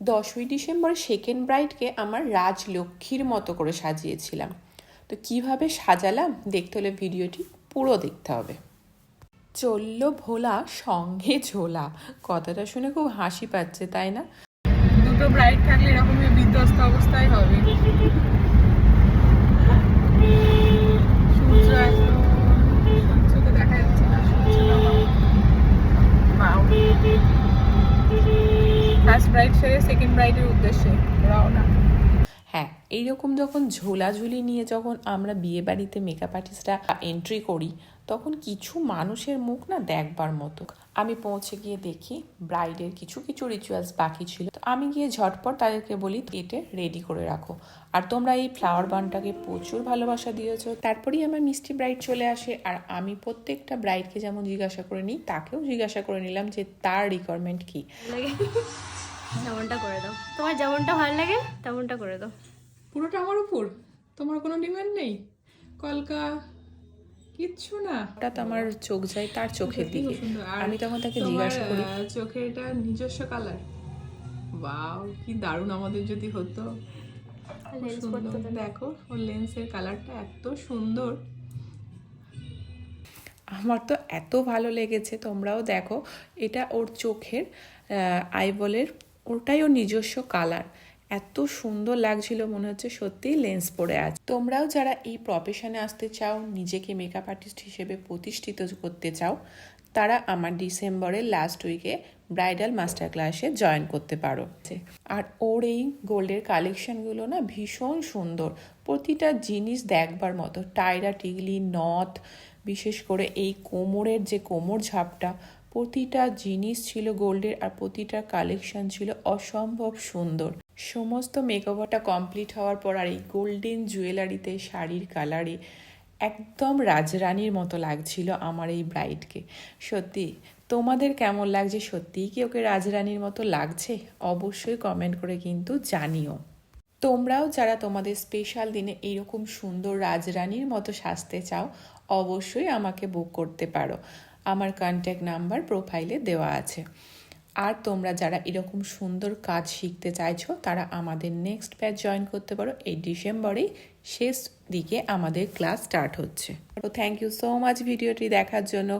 10ই December second ব্রাইডকে আমার রাজলক্ষ্মীর মতো করে সাজিয়েছিলাম। তো কিভাবে সাজালাম দেখতে হলে ভিডিওটি পুরো দেখতে হবে। চললো ভোলা সঙ্গে ঝোলা, কথাটা শুনে খুব হাসি পাচ্ছে তাই না? দুটো ব্রাইড থাকলে এরকমই বিধ্বস্ত অবস্থায় হবে। সূর্য একদম, সূর্যকে দেখা যাচ্ছে না, ফার্স্ট ব্রাইড সেরে সেকেন্ড ব্রাইডের উদ্দেশ্যে রওনা। হ্যাঁ, এইরকম যখন ঝোলাঝুলি নিয়ে যখন আমরা বিয়ে বাড়িতে মেকআপ আর্টিস্টরা এন্ট্রি করি তখন কিছু মানুষের মুখ না দেখবার মতো। আমি পৌঁছে গিয়ে দেখি ব্রাইডের কিছু কিছু রিচুয়ালস বাকি ছিল, তো আমি গিয়ে ঝটপট তাদেরকে বলি এটা রেডি করে রাখো। আর তোমরা এই ফ্লাওয়ার বানটাকে প্রচুর ভালোবাসা দিয়েছো। তারপরেই আমার মিষ্টি ব্রাইড চলে আসে, আর আমি প্রত্যেকটা ব্রাইডকে যেমন জিজ্ঞাসা করে নিই তাকেও জিজ্ঞাসা করে নিলাম যে তার রিকোয়ারমেন্ট কী। যেমনটা করে দাও, তোমার যেমনটা ভালো লাগে তেমনটা করে দাও। পুরোটা আমার উপর, তোমার কোনো ডিমান্ড নেই? কলকা কিচ্ছু না? হঠাৎ আমার চোখ যায় তার চোখের দিকে। আমি তখন তাকে জিজ্ঞাসা করি, চোখের এটা নিজস্ব কালার? ওয়াও, কি দারুণ আমাদের যদি হতো। দেখো ওর লেন্সের কালারটা এত সুন্দর। আমার তো এত ভালো লেগেছে, তোমরাও দেখো। এটা ওর চোখের আইবলের, ওটাই ওর নিজস্ব কালার। এত সুন্দর লাগছিল, মনে হচ্ছে সত্যিই লেন্স পরে আছে। তোমরাও যারা এই প্রফেশনে আসতে চাও, নিজেকে মেকআপ আর্টিস্ট হিসেবে প্রতিষ্ঠিত করতে চাও, তারা আমার ডিসেম্বরের লাস্ট উইকে ব্রাইডাল মাস্টার ক্লাসে জয়েন করতে পারো। আর ওর এই গোল্ডের কালেকশনগুলো না ভীষণ সুন্দর, প্রতিটা জিনিস দেখবার মতো। টায়রা টিগলি নথ, বিশেষ করে এই কোমরের যে কোমর ঝাপটা, প্রতিটা জিনিস ছিল গোল্ডের, আর প্রতিটা কালেকশন ছিল অসম্ভব সুন্দর। সমস্ত মেকওভারটা কমপ্লিট হওয়ার পর আর এই গোল্ডেন জুয়েলারিতে শাড়ির কালারে একদম রাজরানীর মতো লাগছিল আমার এই ব্রাইডকে। সত্যি তোমাদের কেমন লাগছে? সত্যিই কি ওকে রাজরানীর মতো লাগছে? অবশ্যই কমেন্ট করে কিন্তু জানিও। তোমরাও যারা তোমাদের স্পেশাল দিনে এইরকম সুন্দর রাজরানীর মতো সাজতে চাও, অবশ্যই আমাকে বুক করতে পারো। আমার কন্ট্যাক্ট নাম্বার প্রোফাইলে দেওয়া আছে। আর তোমরা যারা এরকম সুন্দর কাজ শিখতে চাইছো তারা আমাদের নেক্সট ব্যাচ জয়েন করতে পারো। এই ডিসেম্বরেই শেষ দিকে আমাদের ক্লাস স্টার্ট হচ্ছে। তো থ্যাংক ইউ সো মাচ ভিডিওটি দেখার জন্য।